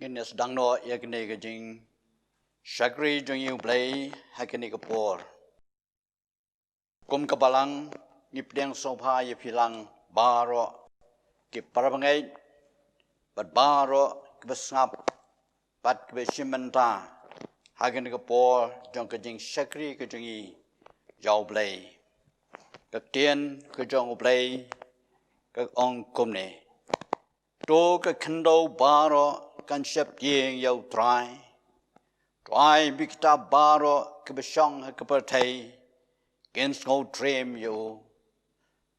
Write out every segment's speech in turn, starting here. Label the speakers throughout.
Speaker 1: Guinness dang no yakni jing shagri jung you play hakini kapor. Kum kabalang ngipdeng sopa yipilang baro ki parabangai but baro kibasngap but kibashimanta hakini kapor jong kajing shagri kajungi yaw play. Kak tien kajong play kak ong kumne. To kak kendo baro kan shep yeng yau try bikta baro kibashong kapertay gens go dream you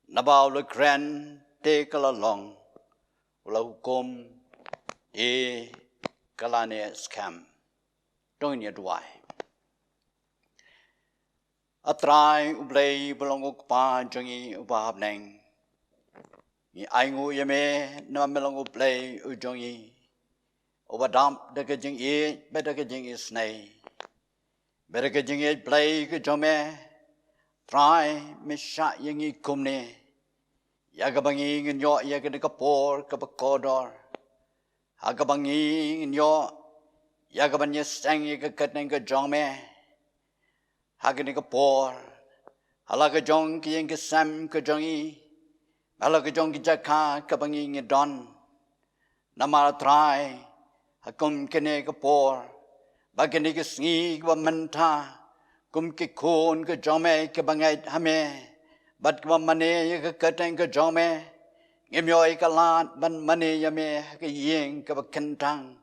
Speaker 1: nabaw le grand take along ulau kum e kalane scam don't you why a try ublay belongok pa jongi ubahab neng ni aingu yame na melong ublay ujongi Obadam the gajing e, better gajing is nay. Better gajing it play gajome, try misha yingi kumne, Yagabangi in your yagadikapor kapakodor, Hagabangi in your Yagabanya sang yakatanga jome, Hagadikapor, Halagajong king sam kajongi, Halagajong jaka kabangi don, Namara try. Hakum kene kapor, bagani ke sngi wa menta, kum ke kon ke jome ke bangai hame, bat ke mane ke kateng ke jome, ngemyo ke lat ban mane yame ke yeng ke bakentang,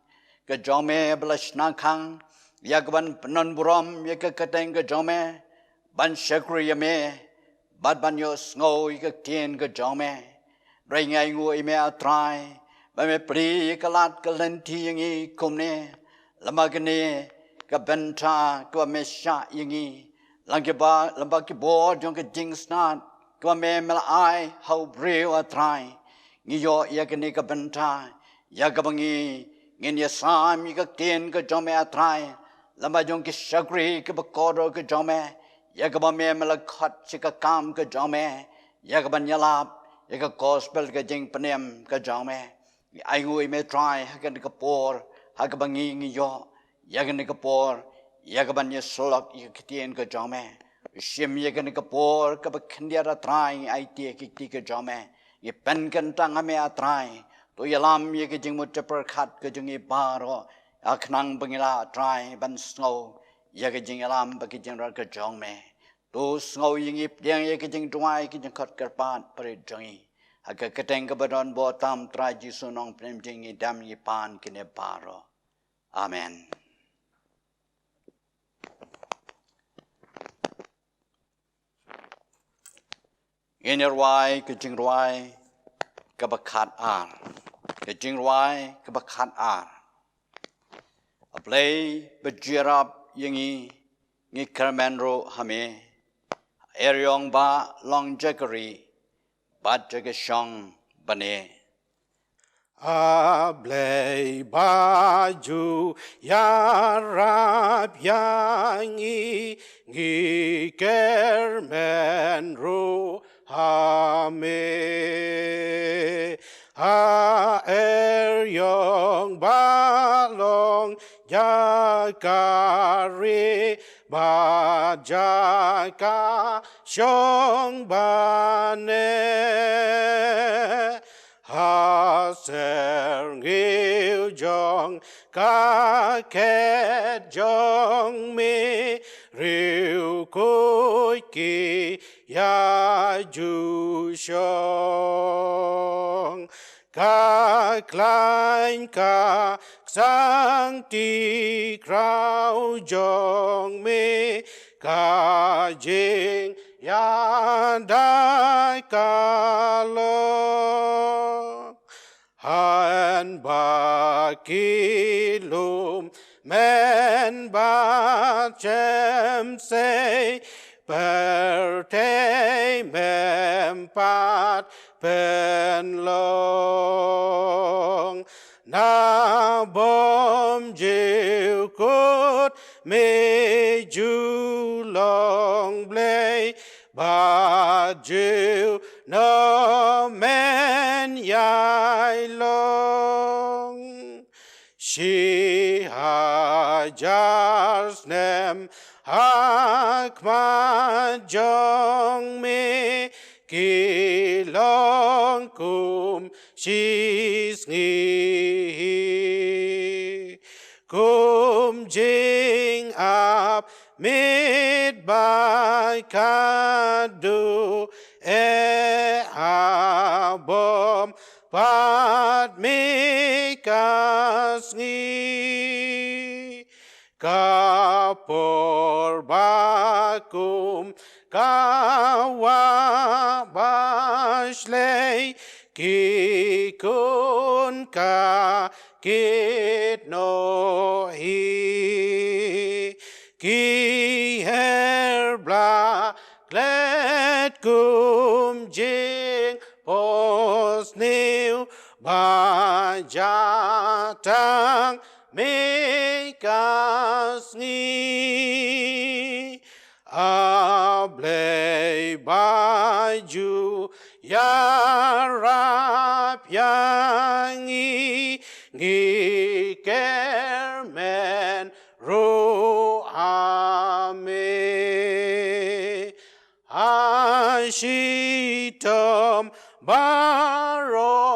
Speaker 1: ke jome belash nakang, yagban non buram ye ke kateng ke jome, ban shakri yame, bat ban yo sngo ke tien ke jome, ringai ngu ime atrai. Bame pri kalat kalenti yangi kumne lamagane kabenta kwa mesha yangi langkiba lambaki bo jong ke jingsnat kwa me melai how brave a try ngiyo yakane kabenta yagabangi ngin yasam yikakten ka jome a try lamba jong ke shagri ke bakodo ke jome yagabame melakhat chikakam ke jome yagaban yalap yaga gospel ke jing panem ke jome I may try, Hagan Kapor, Hagabanging yo, Yagan Kapor, Yagaban Yasolok, Yakitian Kajome, Shim Yagan Kapor, Kabakandia trying, I take Kika Jome, Ye Penkan Tangame a try, to Yalam Yakijing Mutaper Kat Kajungi Baro, Aknang Bangila try, Ban Snow, Yakijing Alam Bakijing Rakajome, to Snow Yip, Yakijing Dwai, Kijing Kat Karpat, Parijongi. Aga kateng kabadon botam traji sunong premjing idam yipan kine baro. Amen. Jingrwai ke Jingrwai kabakat ar. Ke Jingrwai kabakat ar. Ablay bejirap yingi ngi Kharkamni hame. Eryong ba long jagari. Badjagashong bane.
Speaker 2: Ablay baju yarap yangi ngi Kharkamni hame. Eryong balong jakari bajaka shong bane. Haser ngil jong ka ket jong mi riu koi ki ya ju shong. Ka klein ka sang ti krau jong mi ka jing ya dai ka lo. Han ba ki lum men ba chem say per te mem pat pen long. Na bom jiu kut me ju long blay ba jiu no men yai long. She hajas nem hakma jong me kilong kum she's ngi kum jing up mid by kadu e abom pat mikas ngi kapor bakum kawa bashlei kikun ka kit no hi ki herbla glad kum jing pos new bajatang mikas ngi ablay baju yarap yangi ngi kermen ro ame ashitom barolong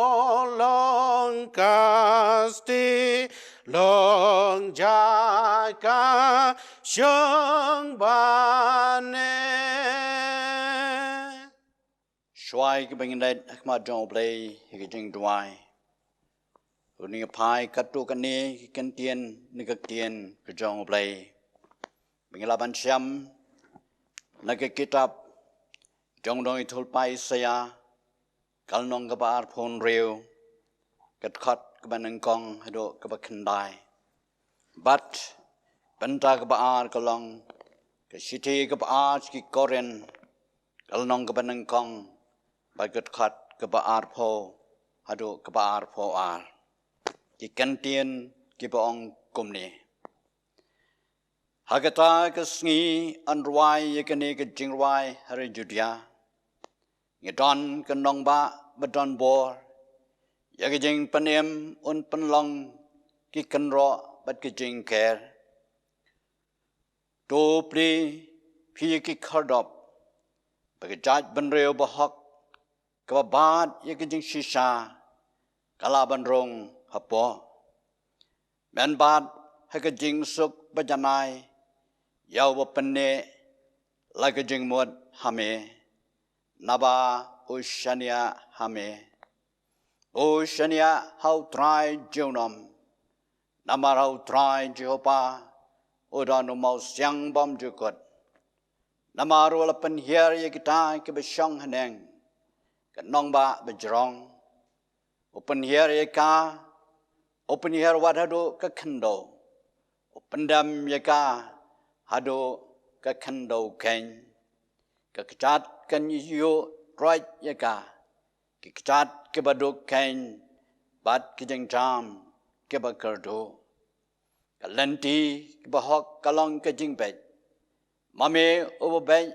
Speaker 2: kasti long jaka shong bane
Speaker 1: Shwai ke bengidat akma jong play ke Jingrwai. Uni pai katu kani kentien nikakien ke jong play. Bengilaban syam nak kitab jong dong itul pai saya kalnong ke baar phon reu kat khat ke banengkong hado ke bakendai. But benta ke baar kalong ke siti ke baar ki koren kalnong ke banengkong bagat khat ke baar pho hado ke baar pho ar. Ki kentien ki baong kumni. Hagata ke sngi anruai yekene ke Jingrwai hari Judia. Ngedon ke nongba badon bor. Yake jing panem un panlong ki kenro bat ke jing ker. Do pri pi ki khardop. Bagi jaj banreo bahok. Kababat yake jing shisha. Kala banrong hapo. Men bat hake jing suk bajanai. Yau bapene lage jing muat hame. Naba ushania hame. Ushania how try Junom. Namar how try Jehovah. Udanu mau siang bom jukut. Namar walapan hier ye kita ke besyong haneng. Ke nongba bejrong. Open here ye ka. Open here what hado ke kendo. Open dam ye ka. Hado ke kendo ken. Ke kechat ken yu right ye ka. Ke kechat ke baduk ken. Bat ke jeng jam ke bakerdo. Ke lenti ke bahok kalong ke jing bet. Mame ubabay.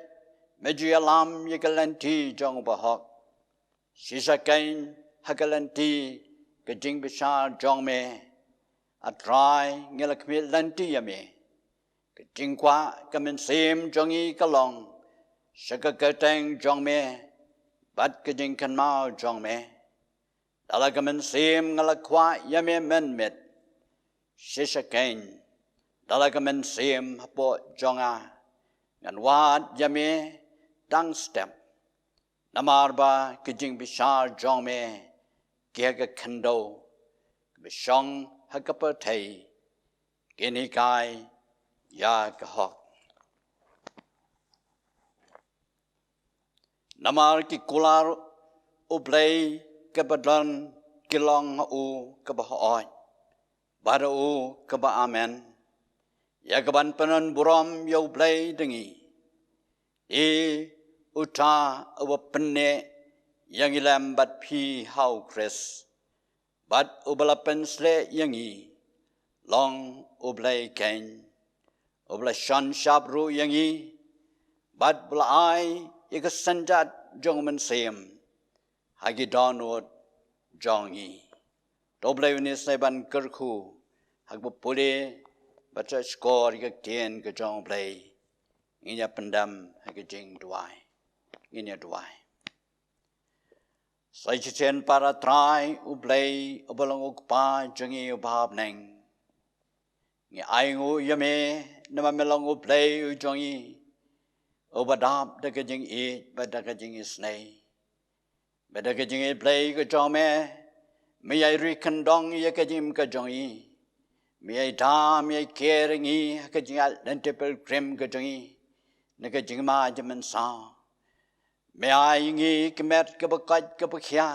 Speaker 1: Nongialam ye ke lenti jong bahok. Sisa ken hagalanti ke jing besar jong me. Atrai ngelakmi lanti ya me. Ke jingkwa kemen sim jongi kalong. Shaka keteng jong me. Bat ke jing kan mau jong me. Dala kemen sim ngelakwa ya me men met. Sisa ken. Dala kemen sim hapo jonga. Ngan wat ya me dang step. Namarba ke jing besar jong me. Kia ke kendo. Bishong hakapertei. Gini kai ya kahok. Namar ki kular ublay ke badlan kilong u ke bahoy. Bada u ke ba amen. Ya keban penan buram ya ublay dengi. Uta uwa penne yang ilam bat pi hau kres. Bat ubalapen sle yangi. Long ublay ken. Ubla shan shabru yangi. Bat bula ai ika sanjat jong men siem. Hagi donut jongi. Doblay unis neban kerku. hak bu pule baca skor ke tien ke jong play inya pendam hak Jingrwai inya duai sai chen para trai u play obalong ukpa jangi ubab neng ngi ai ngu yame nama melong u play u jongi obadap de ke jing e bada ke jing snei bada ke jing play ke jome mi ai ri kandong ye ke jim ke jongi mi ai da mi ai keringi ke jing al dentepel krem ke jongi ne ke jing ma jemen sa mi ai ngi ke met ke bakat ke bakhya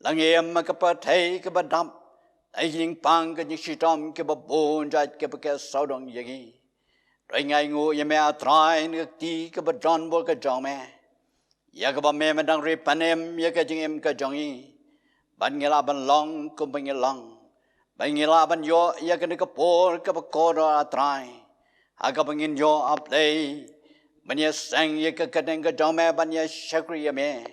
Speaker 1: langem ke pa thai ke badap ai jing pang ke jing sitom ke babon jat ke ke saudong yegi rồi ngày ngủ yếm mẹ trai nước tí cái bát tròn bò cái tròn mẹ, ya cái bà mẹ mà đang rì pan em ya cái chừng em cái tròn y, ban nghe la ban long cũng ban nghe long, ban nghe la ban yo ya cái cái bò cái bát cò đó trai, ha cái ban nghe yo áp đây, ban nghe sang ya cái tròn mẹ ban nghe shakri ya mẹ,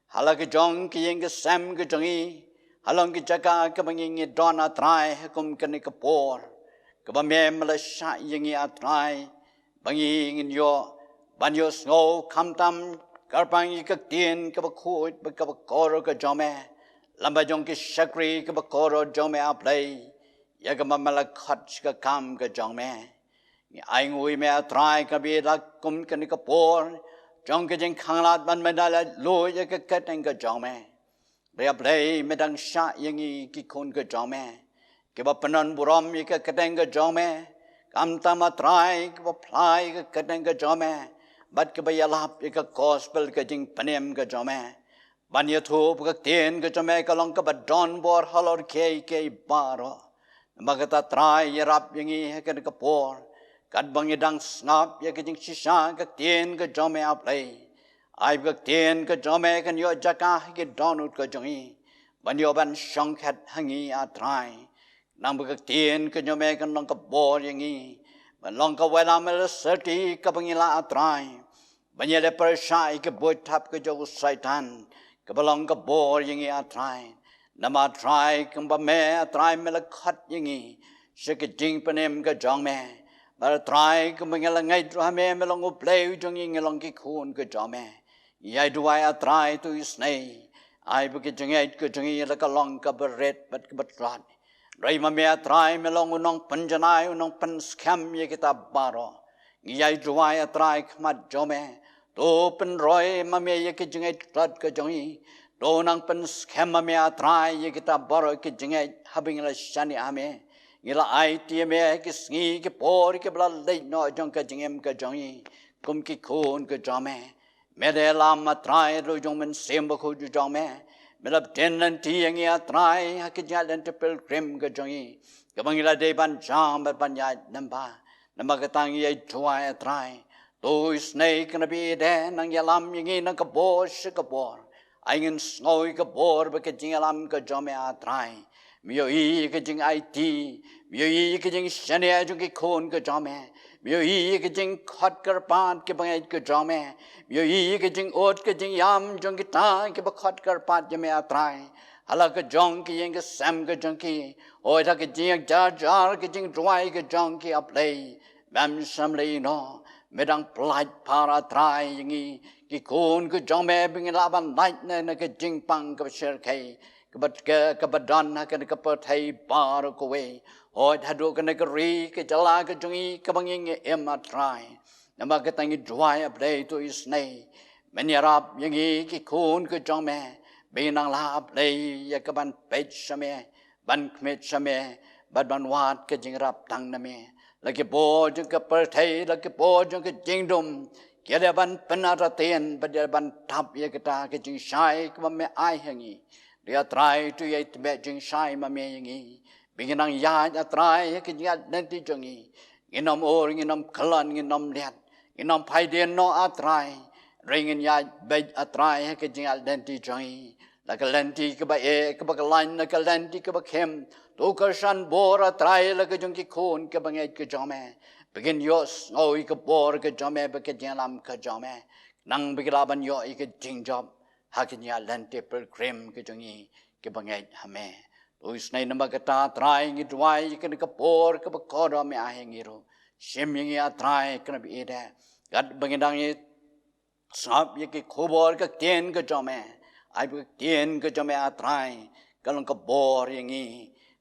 Speaker 1: ha la cái tròn cái sam cái tròn y, ha long cái chaka cái ban nghe đòn trai cũng cái bò cái mẹ mà là sai những cái trai bằng những yo ban yo snow cam tam cái bằng cái tiền cái khôi cái coro cái jome làm bài trong cái shakri cái coro jome play ya cái mà là khát cái cam cái jome ai ngồi mẹ trai cái bị là cũng cái por trong cái chuyện khang lát ban mình là lôi cái jome bây play mình đang sai những cái khôn cái jome cái bà penan buram cái kadang cái jome cam tam trai cái bà play cái kadang cái jome bắt cái bà yalap cái gospel cái jing panem cái jome ban ya thu cái tiền cái jome cái long cái bà don bor halor cái baro mà cái ta trai yarap yang cái por cái bang dang snap cái jing shisha cái tiền cái jome play ai cái tiền cái jome cái yo jaka cái donut cái jong ban yo ban shong khat hangi trai nang bực tiền cái nhóm cái nong cái bò nhưงี้, mà long cái vài năm là certi cái bằng là trai, bây giờ là persai cái bôi tháp cái chỗ Satan, cái long cái bò nhưงี้trai, nằm trai cái bà mẹ trai mới là khát nhưงี้, sẽ cái chính bên em cái chong mẹ, mà trai cái bằng là ngay trai mẹ mới long cái play trongงี้long cái khuôn cái chong mẹ, vậy đuôi trai tôi snei, ai bực cái chongงี้là cái long cái beret bắt cái bắt rad. Rai ma mea trai me long unong panjanai unong pan scam ye kita baro ngiyai juai trai khmat jome to pan roi ma me ye ke jingai trat ke jongi to nang pan scam ma mea trai ye kita baro ke jingai habing la shani ame ngila ai ti me ke sngi ke por ke bla le no jong ke jingem ke jongi kum ki khon ke jome me de la ma trai ro jong men sem ba khu ju jome melap tenanti yang ia trai hak jalan tepel krem ke jongi ke bangila de ban jam ban ya namba ke tang ye tuai trai to snake na bi de nang yalam yang nang ke bos ke bor aingin snoi ke bor be ke jingalam ke jome a trai mio i ke jing it mio i ke jing shane ju ke khon ke jome mio i ke jing khat kar pat ke bangai ke jome mio i ke jing ot ke jing yam jong ke ta ke ba khat kar pat jame a trai hala ke jong ke yang ke sam ke jong ke oi tha ke jing jar ke jing dry ke jong ke a play bam sam le no medang plat para trai yangi ki kon ke jome bing la ban night na ke jing pang ke sher kai ke badan ha ke pa thai par ko we oi tha do ke ke ri ke jala ke jongi ke banging em a trai nama ke tangi dry a play to is nei menyarap yangi ki kon ke jome binang la play ya ke ban page shame ban kmet shame ban wat ke jing rap tang na me lagi bo jeng ke perthai lagi bo jeng ke jingdom kia ban penaraten pada ban tap ya kita ke jing shai ke me ai hangi dia try tu ye be jing shai ma me yangi binginang ya try ke jing nanti jongi nginom or nginom klan nginom liat nginom phaiden no a try ringin ya be a try ke jing nanti jongi la ke lenti ke ba e ke ba line la ke lenti ke ba khem to kersan bor a try la ke jong ki khon ke bangai ke jome begin yos oi ke bor ke jome be ke jalam ke jome nang bigla ban yo ke jing job ha ke nya lenti per krem ke jongi ke bangai hame Tuis nay namagata try ngidway kan kapor kapakoro me ahengiro. Shem yung atry kan biida. Gad bangidang it sab yaki kubor ka tien ka jome. Ay ka tien ka jome atry. Kalong kabor yung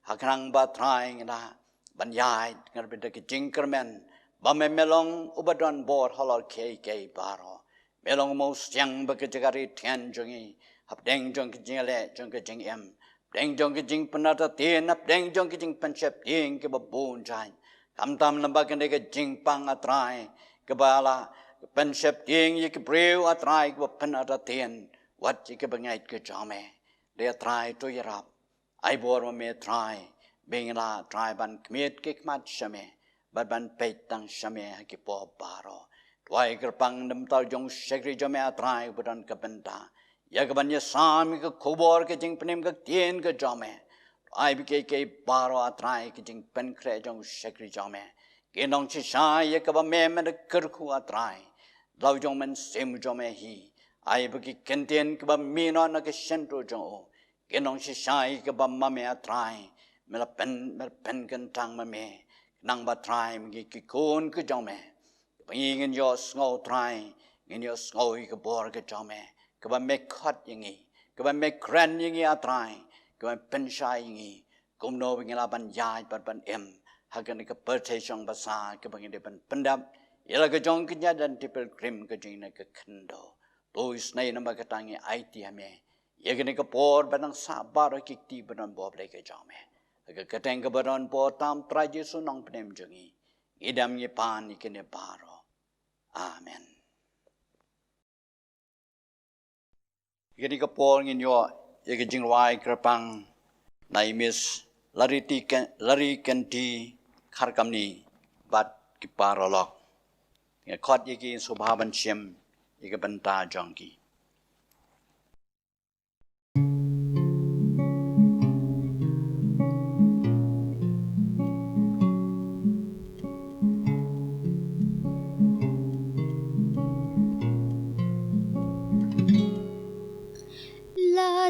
Speaker 1: hakanang ba try ngida. Banyay kan bida ki jingkermen. Ba melong ubadon bor halal kay baro. Melong mo siyang bagajagari tian jongi. Hapdeng jong ki jingale jong ki jing em. Deng jong ki jing panata tien ap deng jong ki jing panchep tien ke babun jai. Kamtam nambakan de ke jing pang atrai ke bala panchep tien ye ke breu atrai ke panata tien wat ye ke bangait ke jame. De atrai to yarap. Ai bor me trai bingla trai ban kmiet ke kmat shame ban peit tang shame ke po baro. Twai kerpang nam tal jong shekri jame atrai budan ke benda. Yagabanya sami ka kubor ka jing penim ka tien ka jame. Ai bike baro atrai ka jing pen kre jong shekri jame. Ginong chi shai yakaba meme na kerku atrai. Lau jong men sim jame hi. Ai bike kentien kaba mino na ka shentro jong o. Ginong chi shai kaba mame atrai. Mela pen kentang mame. Nang ba trai mgi kikun ka jame. Pangingin yo sngo trai. Ngin yo sngo ka bor ka jame. Kaba mek hot yingi, kaba mek kran yingi atrai, kaba penshai yingi, kumno bingila ban yai ban em, hagan ka perteshong basa kaba ngi ban pendap, yala ka jong kinya dan tipel krim ka jina ka kendo. Tuis nay na magatangi IT hame, yagani ka por banang sabar kikti banan boble ka jame. Aga kateng ka banan po tam traje sunong penem jongi, idam ye pan ikine baro. Amen. Gini ka por nginyo yagi Jingrwai kerpang naimis Larikynti Kharkamni bat kiparolok. Ngakot yagi subhaban shem yagi banta jongki.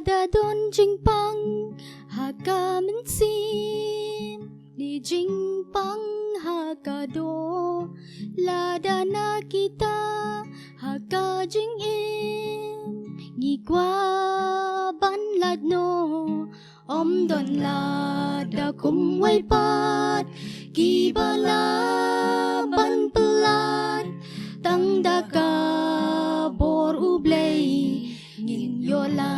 Speaker 3: Da don jing pang ha ka min sim li jing pang ha ka do la da na kita ha ka jing im ngi qua ban lad no om don la da kum wai pat ki bala ban pelat tang da ka bor ublei ngin yola.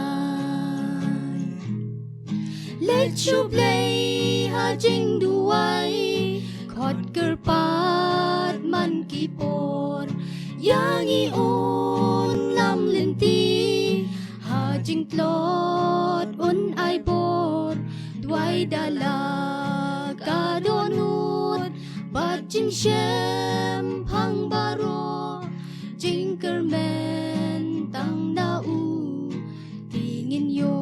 Speaker 3: Let you play ha jing duai khot kerpat man kipor yang iun lam lenti ha jing tlot un ai bor duai dala ka donut bat jing shem phang baro jing kermen tang na u tingin yo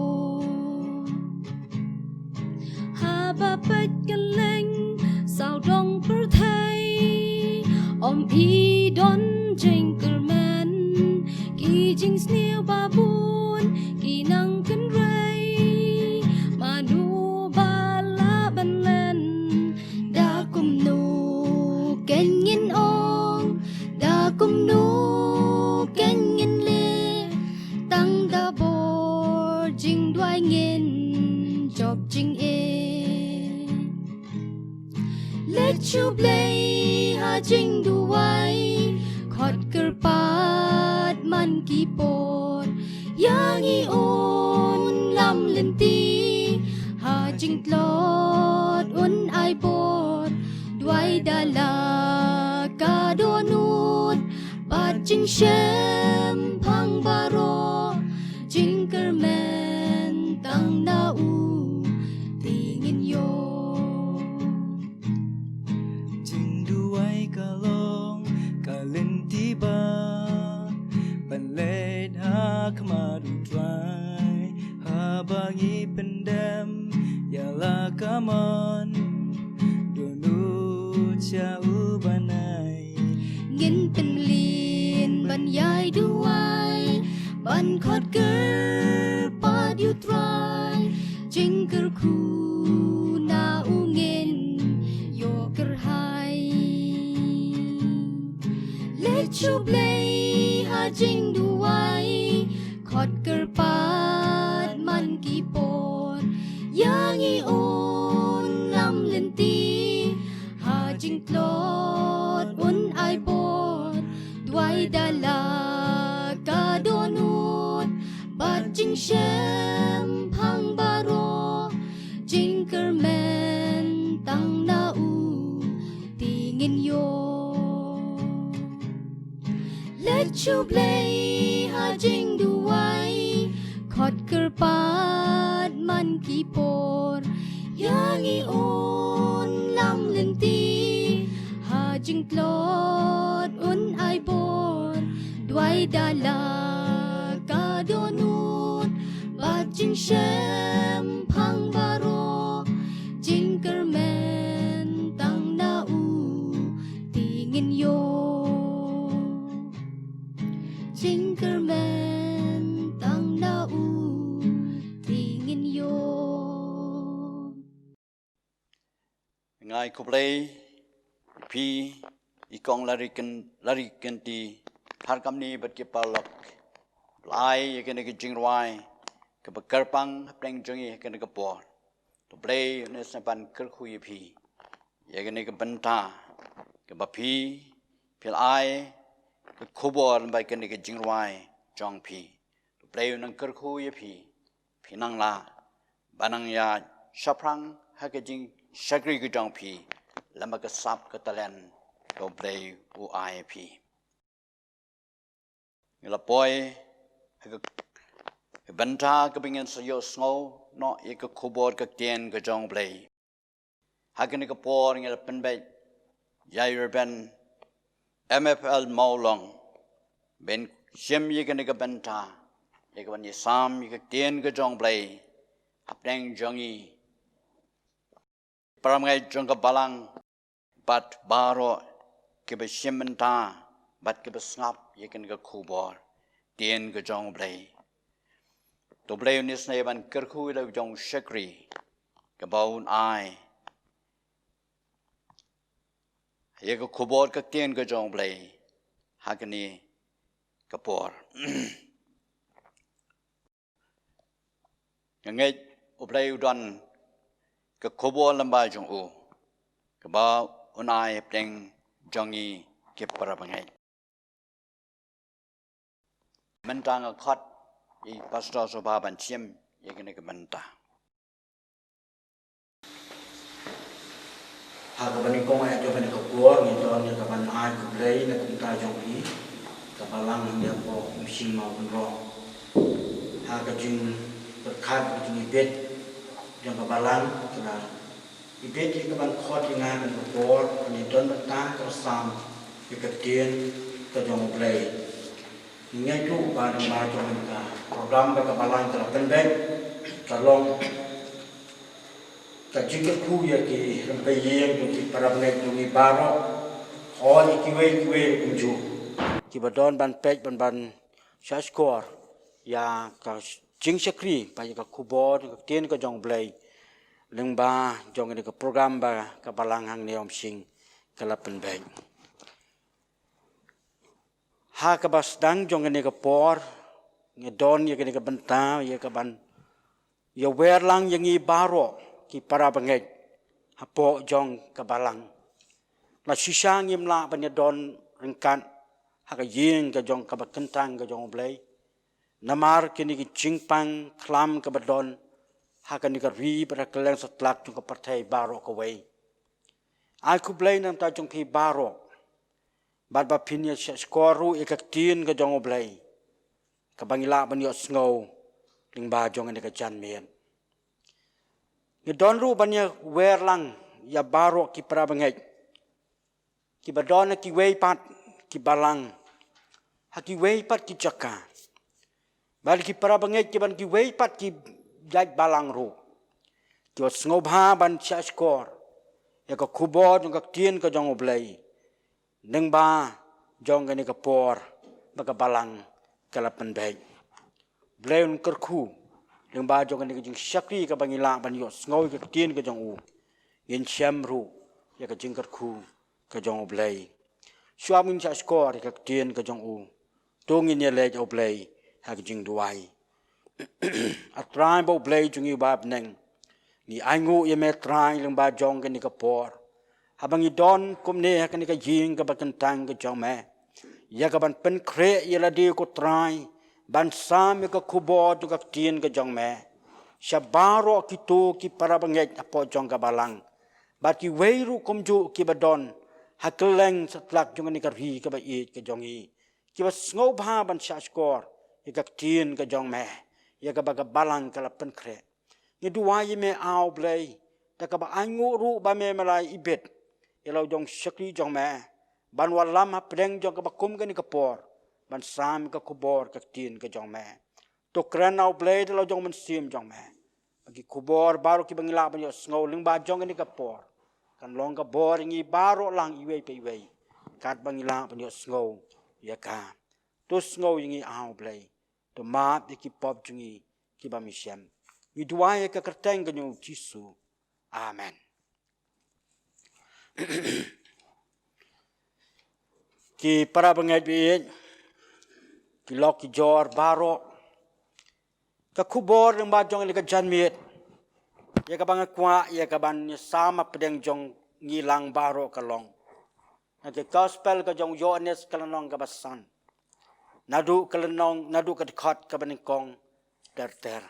Speaker 3: bapat keleng sao dong per thai om i don jing kermen ki jing snail babun ki nang ken rai manu bala ban len da kum nu ken ngin ong da kum nu ken ngin le tang da bor jing dwai ngin job jing e. Let you play ha jing duai khot kerpat man kipor yang iun lam lenti ha jing tlot un ai bor duai dala ka donut bat jing shem phang baro jing kermen tang na u tingin yo.
Speaker 4: Kemaru dry habangi pendam yala kaman donu jauh banai
Speaker 3: ngin penlin ban yai duai ban khot ker pa du try jing ker khu chu play ha jing duai khot kerpat man ki por yang I on lam lenti ha jing klot un ai por duai dala ka donut bat jing shem phang baro jing kermen tang na u tingin yo let you play ha jing duai khot kerpat man ki por yang I on lam lenti ha jing klot un ai por duai dala ka donut bat jing shem phang baro jing kermen tang na u tingin yo Jingrwai tang na u tingin yo
Speaker 1: Ngai kuplay pi ikong Larikynti Kharkamni bat ki palak lai yakene ki Jingrwai ke bekerpang pleng jongi yakene ke por to play ne saban kerkhui pi yakene ke benta ke bapi pil ai ke khobor bai yakene ke Jingrwai jong pi to play nang kerkhui pi nang la banang ya shaprang ha ke jing shagri ke jong pi lama ke sap ke talen to play u ai pi ngila boy ke benta ke bingen sayo snow no ye ke khobor ke tien ke jong play hakene ke por ngila penbai yair ben M.F.L Mawlong ben shem ye ke benta ye ke ban ye sam ye ke tien ke jong play hapdeng jongi paramngai jong ke balang bat baro ke be shementa bat ke be snap ye ke khobor tien ke jong play to play nis ne ban kerkhu le jong shakri ke baun ai ye ke khobor ke tien ke jong play hakani ke por ngai play udon ke khobor lamba jong u ke ba unai pleng jongi ke parabangai mentang a khot I pastor soba ban chim ye kene ke menta
Speaker 5: ha ka bani kong ai jo bani ka kuor ni don ni ka ban ai ku play na kum ta jong I ka balang ni po umshing Mawkynroh ha ka jing berkat jing ibet yang ka balang ka ibet ki ka ban khot ngai ban ka kuor ni don ta ka sam ki ka tien ka jong play Ngay tu ba ng ba jong ka program ba ka balang ka penbek ka long ka jing ku ya ki ram pe yeng ki paramnek ni baro hoi kiwe kumju ki badon ban pek ban shaskor ya ka jing shakri pa ka kubor ka tien ka jong blai leng ba jong ni ka program ba ka balang hang ne umshing ka la penbek ha ka bas dang jong ni ka por nge don ye ka benta ye ka ban ye wer lang yang I baro ki para bangek hapo jong ka balang la shisang yim la ban ye don ringkat ha ka yin ka jong ka bakentang ka jong blai namar kini ki chingpang klam ka badon ha ka ni ka ri para keleng satlak jong ka partai baro ka wei ai ku blai nam ta jong pi baro bat ba pinya skoru ikak tin ka jong blai ka bangila ban yo snow ling ba jong ni ka jan mien ni don ru ban ya wer lang ya baro ki pra bangai ki badon ki wei pat ki balang ha ki wei pat ki chaka bal ki pra bangai ki ban ki wei pat ki jaj balang ru ki snow ba ban cha skor ya ka kubor jong ka tin ka jong blai neng ba jong ni ka por ba ka balang kalapan bai bleun kerku neng ba jong ni ka jing shakri ka bangila ban yo ngoi ka tien ka jong u yin cham ru ya ka jing kerku ka jong blai Suamin sa skor ka tien ka jong u. Tungin ya lej oblay ha ka Jingrwai. Atrai bo oblay jong i bab neng. Ni aingu ya me trai lang ba jong ka ni ka por. Habang i don kumne ha ka ni ka jing ka bakantang ka jong me. Ya ka ban pen kre ya la di ko trai. Ban sam ya ka kubo tu ka tien ka jong me. Syabaro kitu ki para bangit apo jong ka balang. Bat ki weiru kumju ki badon. Hakeleng setlak jong ni ka ri ka ba it ka jong i. Ki ba sngo ba ban sya skor. Ya ka tien ka jong me. Ya ka ba ka balang ka la pen kre. Ni dua ye me au blay. Ta ka ba angu ru ba me malai ibet. Yalau jong syakri jong me. Ban walam ha pedeng jong ka ba kum ka ni ka por. Ban sam ka kubor ka tien ka jong me. Nongkren au blay dalau jong men sim jong me. Bagi kubor baru ki bangila ban yo sngo ling ba jong ka ni ka por. Kan long ka bor ngi baro lang iwei pe iwei. Kat bangila ban yo sngo ya ka. Tu sngo ngi au blay. Tu ma de ki pop jungi ki ba mi shem. Ni dua ye ka kerteng ka nyu Jisu. Amen. Ki para bangai bi ki lok ki jor baro ka kubor ng ba jong ni ka janmiet ya ka bang kwa ya ka ban sama pedeng jong ngilang baro ka long na ke gospel ka jong Yohanes kalanong ka basan nadu kalanong nadu ka dikhat ka banikong ter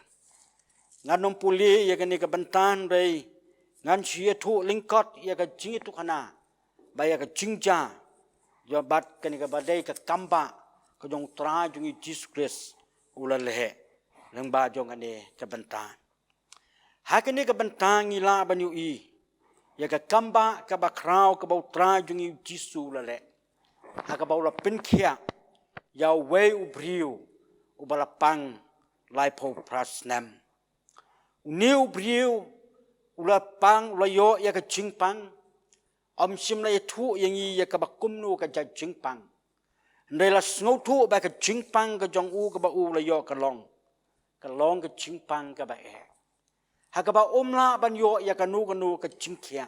Speaker 5: nganong puli ya ka ni ka bantan rei ngan siya tu lingkot ya ka jingitu kana ba ya ka jingja yo bat ka ni ka badai ka kamba ka jong tra jong Jesus Christ ula lehe lang ba jong ane ka bantan hakani ka bantan ila banyu i ya ka kamba ka ba kraw ka ba tra jong Jesus ula le ha ka ba ula pinkhia ya we ubriu ubalapang lai po prasnem uniu briu ula pang ula yo ya ka jingpang sim na itu yang i ya ka ba kumnu ka ja jingpang ndai la sngo tu ba ka jingpang ka jong u ka ba u la yo ka long ka jingpang ka ba e ha ka ba omla ban yo ya ka nu ka jingkhia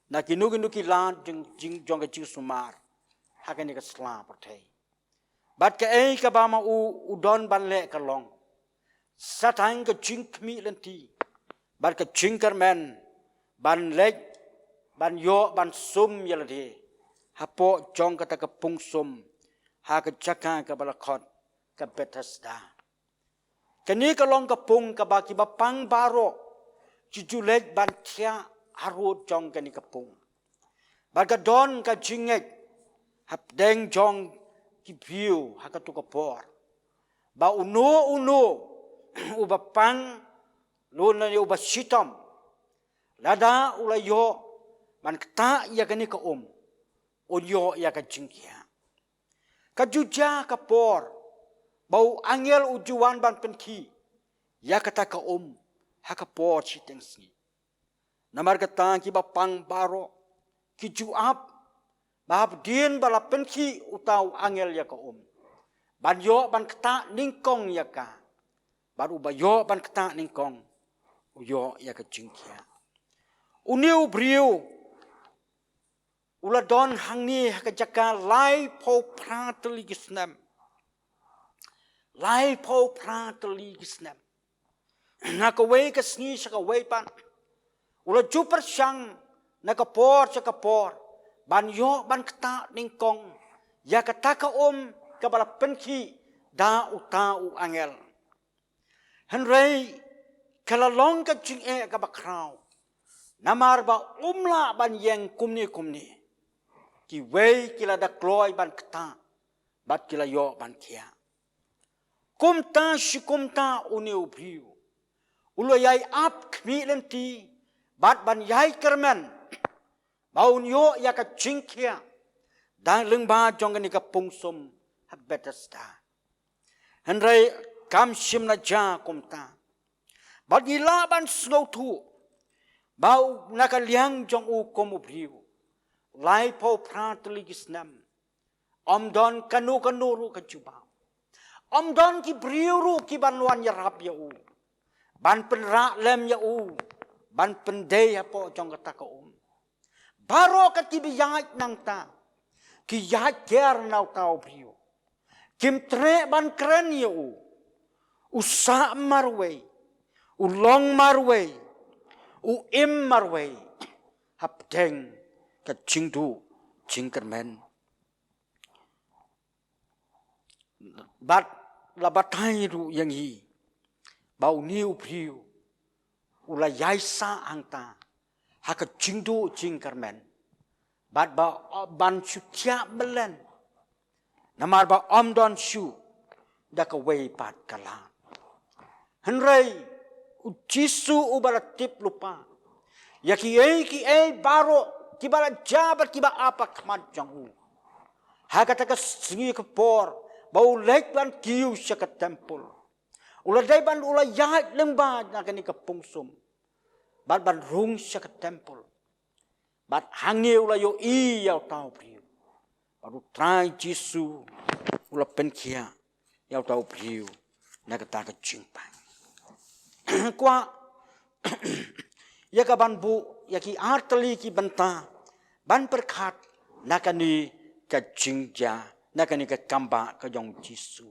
Speaker 5: na ki nu ki la jing jong ka jing sumar ha ka ni ka sla porthei bat ka e ka ba ma u don ban le ka long satang ka jingkhmi lenti bat ka jingkermen ban lek ban yo ban sum yalade hapo jong kata ka pungsum ha ka jaka ka balakot ka Bethesda kani ka long ka pung ka ba ki ba pang baro jujulek ban tia haru jong kani ka pung ba ka don ka jingek hap deng jong ki view ha ka tu ka por ba uno uba pang luna ni uba sitom lada ulayo man kta ya kani ka unyo ya ka jingkia ka juja ka por bau angel ujuan ban penki ya kata ka ha ka por chitengsi namar kata ki ba pang baro ki juap bab din bala penki utau angel ya ka ban yo ban kta ningkong ya ka baru ba yo ban kta ningkong uyo ya ka jingkia uniu briu ula don hangni ka jaka lai po prateli gisnem na ka we ka sni sa ka we pan ula super syang na ka por ban yo ban kta ningkong ya kata ka ka bala penki da utau angel henrei kala long ka jing e ka bakraw namar ba umla ban yeng kumni ki wei kila da kloy ban kta bat kila yo ban kia kumta shikumta uniu briu ulo yai ap kmi lenti bat ban yai kermen baun yo ya ka jingkia dan lengba jong ni ka pungsum ha Bethesda henrei kam sim na ja kumta bat gila ban snow tu bau nakaliang jong u komu briu lai po prateli gisnam don kanu ru ka juba don ki briu ru ki banwan ya rap ya u ban penra lem ya u ban pende ya po jong kata ka baro ka ti biyait nang ta ki ya ker nau tau priu kim tre ban kren ye u sa marwe u long marwe u im marwe hap deng ka chingdu chingkermen bat la batai ru yang hi bau niu priu ula yai sa angta haka chingdu chingkermen bat ba ban chutia belen namar ba don shu da ka wei pat kala henrei u jisu u balatip lupa ya ki e baro ki bala jabat ki ba apa kmat jang u haka ta ka singi ka por bau lek ban kiu sya ka temple ula dai ban ula yat lengba na ka ni ka pungsum bat ban rung sya ka temple bat hangi ula yo i yau tau priu baru trai jisu ula penkia yau tau priu na ka ta ka chingpai kwa ya ka ban bu ya ki artali ki banta ban perkhat na ka ni ka jingja na ka ni ka kamba ka jong jisu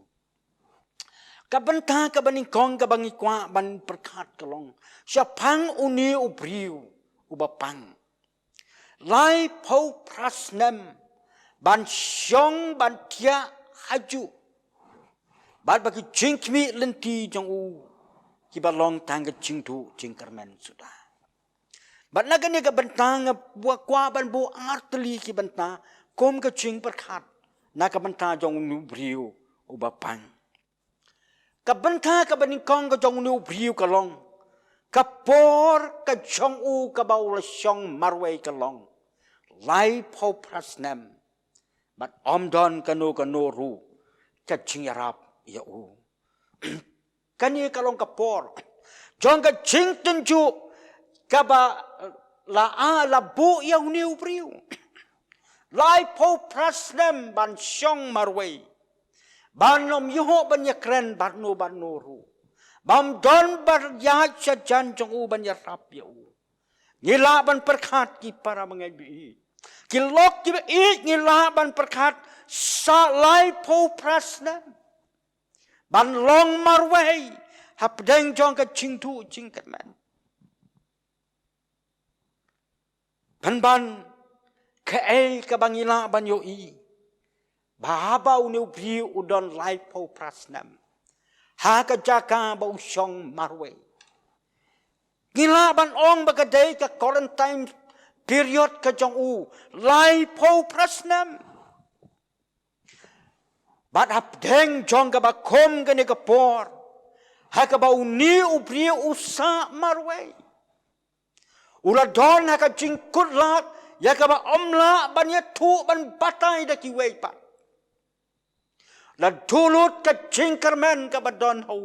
Speaker 5: ka banta ka baning kong ka bangi kwa ban perkhat ka long sya pang uni u priu u bapang lai pau prasnem ban syong ban tia haju bat bagi jingkmi lenti jong u ki balong tangga jingtu jingkermen sudah bat naga ni ka bentang buat kwa ban bu arteli ki benta kom ka jing perkhat na ka benta jong nu briu u bapang ka benta ka baning kong ka jong nu briu ka long ka por ka jong u ka bau la syong marwei ka long lai pau prasnem bat don ka no ru ka jingarap ya u kani kalong ka por jong ka jing tenju ka ba la bu yang niu priu lai po prasnem ban syong marwei ban nom yuho ban yakren ban no ru bam don bar ya chajan jong u ban yarap ya u ngila ban perkhat ki para mengai bi ki lok ki ngila ban perkhat sa lai po prasnem ban long marwei hap deng jong ka chingtu chingkermen ban ke ka bangila ban yo i bahaba unu bi udon lai po prasnam ha ka jaka ba usyong marwei gila ban ong ba kadai ka quarantine period ka jong u lai po prasnam bat hap deng jong ka ba kom ka ni ka por ha ka ba uni u pri usa marwei ula don ha ka jingkut lat ya ka ba omla ban ya tu ban batai da ki wei pa la dulut ka jingkermen ka ba don hau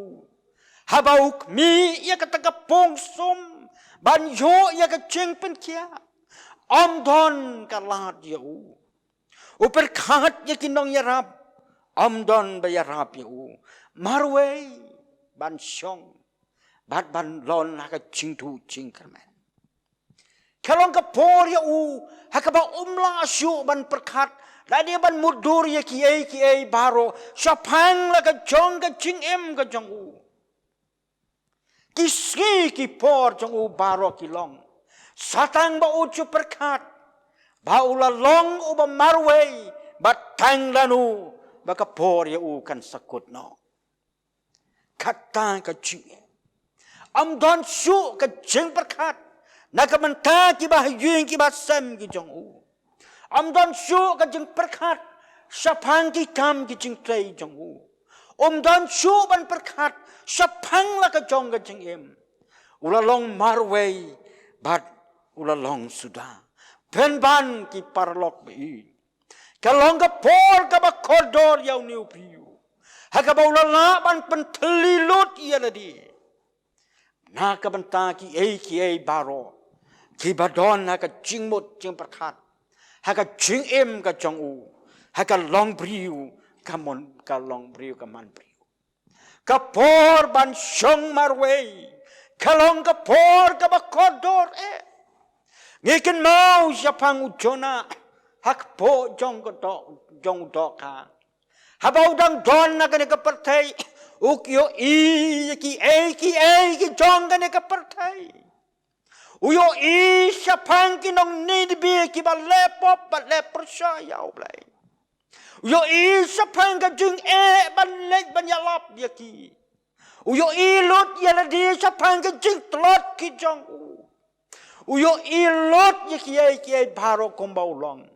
Speaker 5: ha ba uk mi ya ka ta ka pong sum ban yo ya ka jing pen kia don ka lat ya u uper khat ya ki nong ya rap don ba ya rap ya u marwei ban syong bat ban lon ha ka jingtu jingkermen kalong ka por ya u hakaba umla syu ban perkhat la dia ban mudur ya ki baro syapang la ka jong ka jing em ka jong u kiski ki por jong u baro ki long satang ba u chu perkhat ba ula long u ba marwei bat tang lanu ba ka por ya u kan sakut no kata ka jing don syu ka jing perkhat nak menta ki bah yeng ki basam ki jong u don syu ka jing perkhat sapang ki kam ki jing trei jong u don syu ban perkhat sapang la ka jong ka jing em ula long marwei bat ula long sudah pen ban ki parlok bi kalong ka por ka ba koridor yau niu piu ha ka ba ula la ban pentelilut ia ladi na ka benta ki baro ki badon ha ka jingmut jing perkhat ha ka jing em ka jong u ha ka long briu ka mon ka long briu ka man briu ka por ban syong marwei ka long ka por ka ba kodor ngiken mau syapang ujona hak po jong dok ka habau dang don na kani ka partai ukyo ki jong kani ka partai uyo sapang ki nong nidbi ki ba lepop ba le persaya oblai uyo sapang ka jung ban lek ban yalap ya ki uyo lut ya la di sapang ka jing tlot ki jong uyo lut ya ki baro kombau long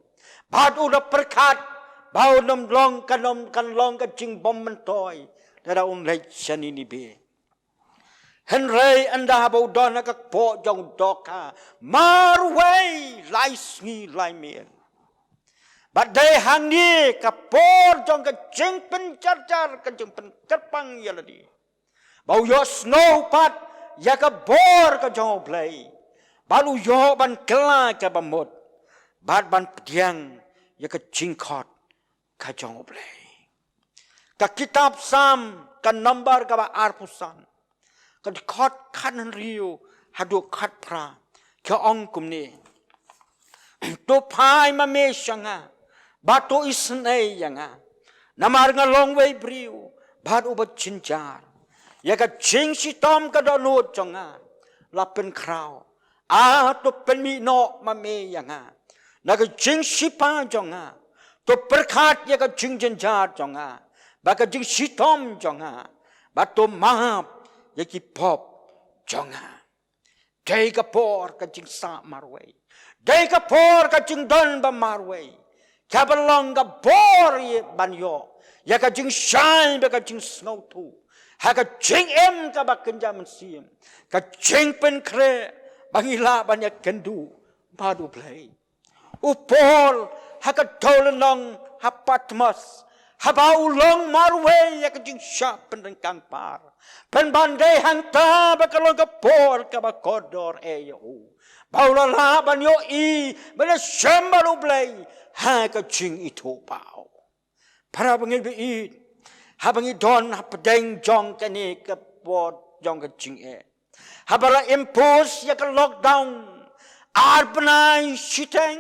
Speaker 5: bad udah perkat bau nom long kan long ka jing bom mentoy dara lek sanini be Henry anda habau dona ka po jong doka marway lai sngi lai mien but they hangi ka po jong ka jing pen jar ka jing pen terpang yaladi bau yo snow pat ya ka bor ka jong play balu yo ban kela ka bamot bad ban pediang ya ka jingkot ka jong play ka kitab sam ka number ka ba arpusan kan khot khan riu hadu khat pra ke ong kumni to phai ma me shanga ba to isnei yanga namar nga long way briu bad uba chinjar ya ka ching si tom ka do no changa la pen krao to pen mi no ma me yanga na ka ching si pa changa to perkhat ya ka ching jinjar changa ba ka ching si tom changa ba to map yaki pop jonga dai ka por ka jing sa marway dai ka por ka jing don ba marway ka balong ka bor ye banyo ya ka jing shine ba ka jing snow tu ha ka jing em ka ba kenjam sim ka jing pen kre bangila banyak kendu badu play upol ha ka tolong ha patmos habau long marway ya ka jing sharp pen kang par pen bandai hang ta ba kalong ka por ka ba kodor yo bau la la ban yo bela shambalu blay ha ka jing itu pau para bangil bi ha bangi don ha pedeng jong ka ni ka pot jong ka jing habala impose ya ka lockdown arpanai shiteng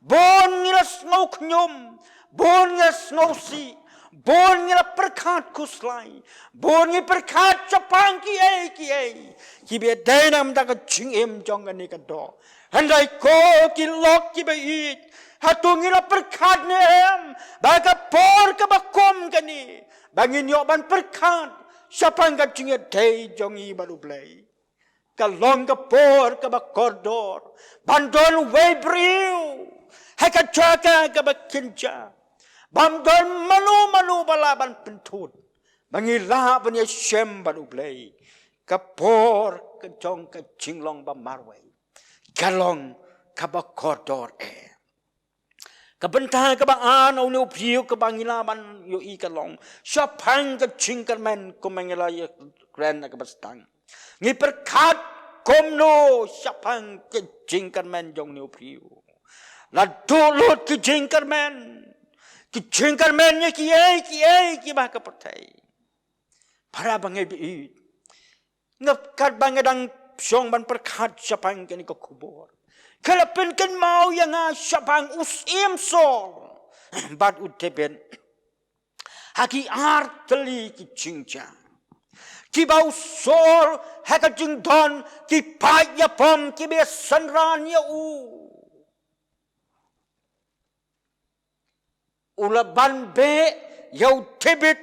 Speaker 5: bon ngila smoke nyum bon ngila snowsi bon ngila perkat kuslai bon ngila perkat capang ki be denam da ka chingem jong ni ka do handai ko ki lok ki be it hatu ngila perkat ne em ba ka por ka ba kom ka ni bangin yo ban perkat sapang ka chinge dei jong i baru play ka long ka por ka ba kordor bandon we briu haka chaka ka ba kinja bamdon malu balaban pentut bangila banya shem baru play kapor ke jong ke jinglong ba marway kalong ka ba kodor ka benta ka ba an au no piu ka bangila ban yo I kalong sapang ka jingkermen ko mangila ye grand ka bastang ngi perkat komno sapang ke jingkermen jong no piu la dolut ke jingkermen nya ki ba ka pertai para bangai bi ngap kat bangadang song ban perkhat sapang ke ni ko kubor kala pen kan mau yang sapang usim sol bat uteben haki artli ki chingja ki bau sol haka jing don ki pa ya pom ki be sanran ya ula ban be yau tibit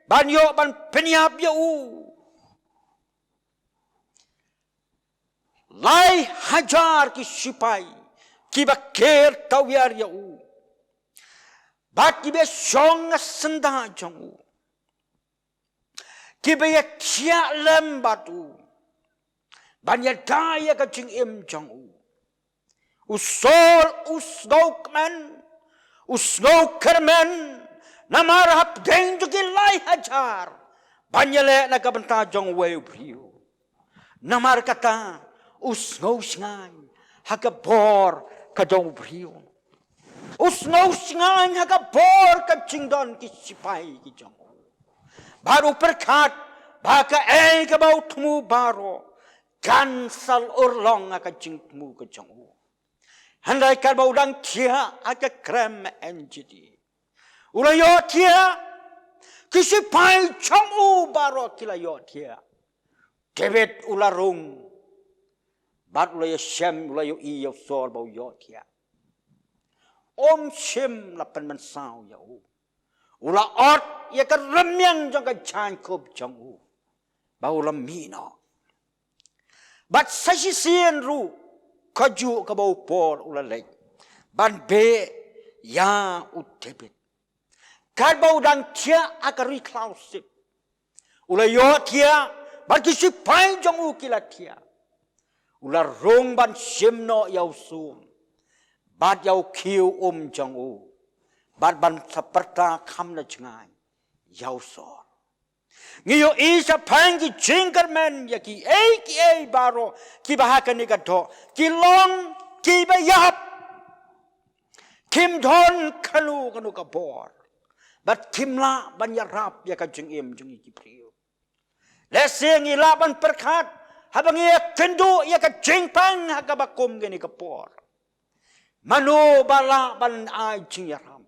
Speaker 5: ban yo ban penyap ya lai hajar ki sipai ki baker tawyar ya bat ki be song senda jong ki be ya tia lem batu ban ya daya ka jing im jong usol usdokman usno kermen namar hap deng juki lai hajar banyale na kabanta jong weu priu namar kata usno sngai hakabor ka jong priu usno sngai hakabor ka jingdon ki sipai ki jong baru perkat baka ka bau tumu baro kansal urlong ka jingmu ka jong Handai karbau dang tia aga krem enjidi. Ulayo tia kisipai chong baro kilayo tia. David ularung. Bat ulayo shem ulayo iyo sol bau yo tia. Umshing lapan mansau ya u. Ula ot ya ka remyang jong ka chankub jong u. Bau lam mino. Bat sasisian ru kaju ka bau por ula lek. Ban be ya u David. Kad bau dang tia akari klausip. Ula yo tia bat kisipai jong u kila tia. Ula rong ban shimno yau sum. Bat yau kiu jong u. Bat ban seperta kam na jengai. Yau sor. Ngiyo isa pangi Jingrwai ya ki baro ki bahaka ni gato. Ki long ki bayap. Kim don kanu ka bor. Bat kim la ban yarap ya ka jingim jungi ki priyo. Lesing ila ban perkat. Habang iya kendo ya ka jingpang hakabakum gani ka por. Manu bala ban ai Jingialam.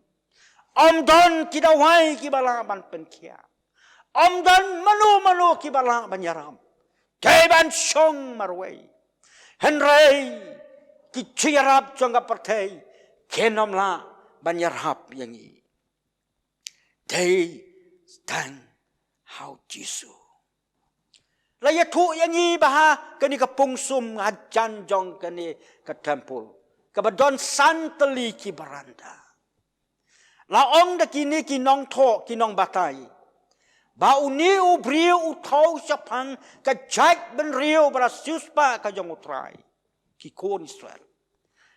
Speaker 5: Don kidawai ki bala ban penkia. Don manu ki bala ban yaram. Keban shong marway. Henry ki Jingiarap jongga pertei. Kenom la ban yarap yang i. They stand how Jesus. Laya tu yang i baha kani ka pungsum hajan jong kani ka temple. Kabadon santeli ki baranda. Laong da kini ki nong to ki nong batai. Ba uni u brio u tau siapang ka jait ben rio bara suspa ka jong utrai. Ki kon Israel.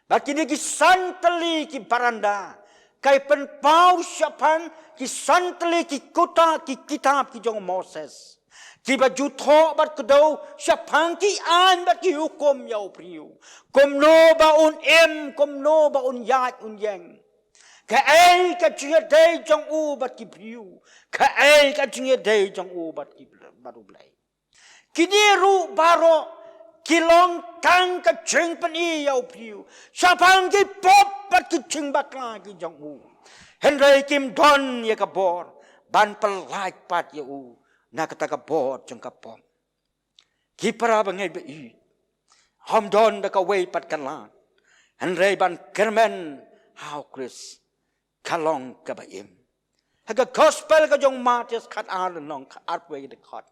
Speaker 5: Ba kini ki santeli ki baranda. Kai pen pau siapang ki santeli ki kota ki kitab ki jong Moses. Ki baju thok bat kedau siapang ki an bat ki hukum yau priu. Kom no ba un kom no ba un yat un yang. Ka ai ka chia dei jong u bat ki priu. Ka ai ka chia dei jong u bat ki baru blai. Kini ru baro kilong tang ka ching pen i yau priu. Siapang ki pop bat ki ching bat la ki jong u. Henry kim don ya ka bor ban pelai pat ya u. Na kata ka bot jong ka pom. Ki para bangai be i. Hom don da ka wei pat kan la. Henry ban kermen how Chris kalong ka ba im. Haka gospel ka jong Matius kat ar nong ka art wei de kot.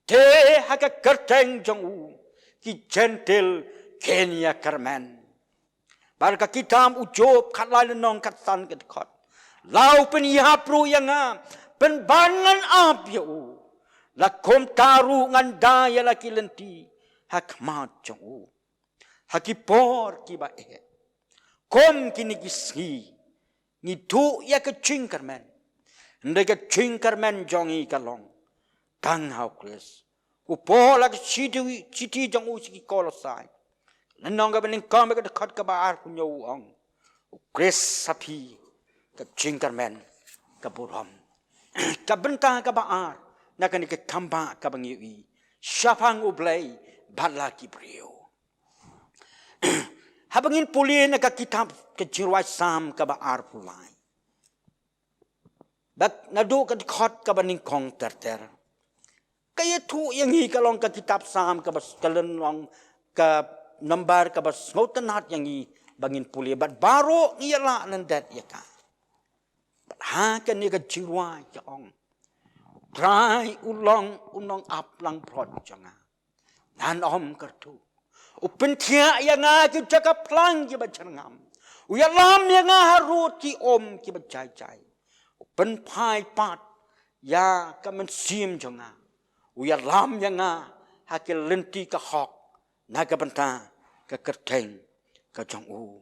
Speaker 5: Te haka kerteng jong u. Ki gentle Kenya kermen. Bar ka kitam ujob kat lai nong kat san ka kot. Lau pen yapru yang a pen bangan ap ya u. La kom taru ngan daya la kilenti hak mat jong u. Hakipor ki ba e. Kom kini kisi ni tu ya ke Jingrwai. Ndai ke Jingrwai jong i kalong. Tang hau Chris. Upo la ke chiti jong u siki kolosai. Nanong ka bening kom ka dekat ka ba ar punyo uong. Chris sapi ke Jingrwai ka buram. Ka bentang ka ba ar. Nakani ke kamba ka bangiwi. Siapang ublay bala ki brio. Habangin puli na ka kitab ke Jingrwai sam ka ba ar pulai. Bak nadu ka dikot ka baning kong terter. Kaya tu yang hi kalong ka kitab sam ka ba kalenong ka nambar ka ba ngotanat yang hi bangin puli. Bat baro ngiyala nandat ya ka. Bat ha ka ni ka Jingrwai ka ong. Trai ulong unong aplang prod janga. Nan om kartu. Upen tia yang ki jaga plang ki bacangam. Uyalam yang harut ki om ki bacai-cai. Upen pai pat ya ka mensim janga. Uyalam yang hakil lenti ka hok naga benta ka kerteng ka jong u.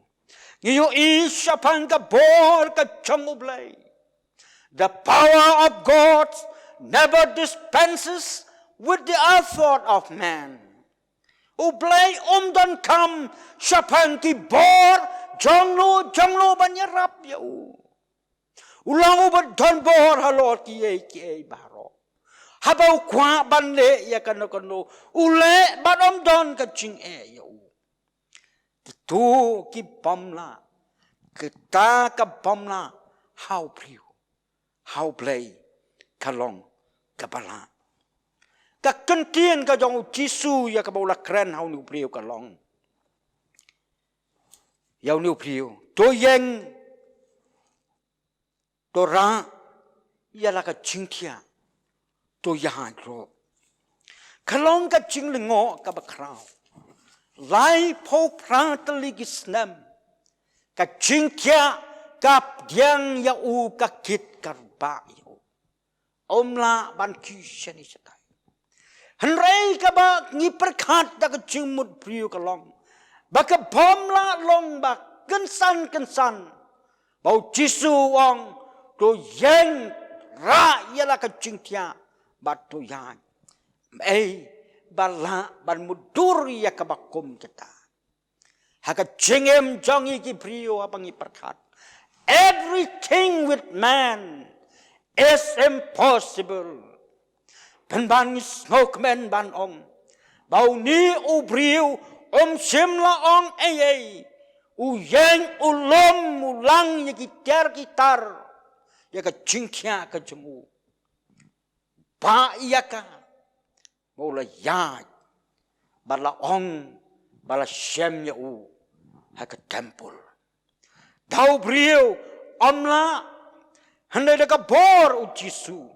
Speaker 5: Ngiyo isyapang ka bor ka jong ublay. The power of God never dispenses with the effort of man. Ublay don kam siapang ki bor jonglo banyarap ya u. Ulang ubat don bor halor ki baro. Habau kwa banle ya kano ule badom don ka ching ya u. Kitu ki bom la. Kita ka bom la. How priu. How play. Kalong. Kabala. Ka kentien ka jong Jisu ya ka bola kren how niu priu kalong. Yau niu priu. To yeng. To ra. Ialah ka jingkia. To yahan ro. Kalong ka jing lengo ka bakrao. Lai po prang teligis nem. Ka jingkia kap diang ya u ka kit karba ya. Omla ban kiseni setai. Henrei ka ba ngi perkat da ka jing mut priu kalong. Ba ka bom la long ba kensan. Bau Jisu wong to yeng ra ialah ka jingkia batu yang. Bala ban mudur ya ka bakum kita. Haka jingem jongi ki priyo abangi perkat. Everything with man is impossible. Ban smoke men ban om. Bau ni u priyo sim la ong u yeng u lom u lang ya ki gitar. Ya ka jingkia ka jemu. Ba iya ka. Mula yaj. Bala ong. Bala shem ya u. Haka temple. Dau beriu. Omla. Handai deka bor u Jisu.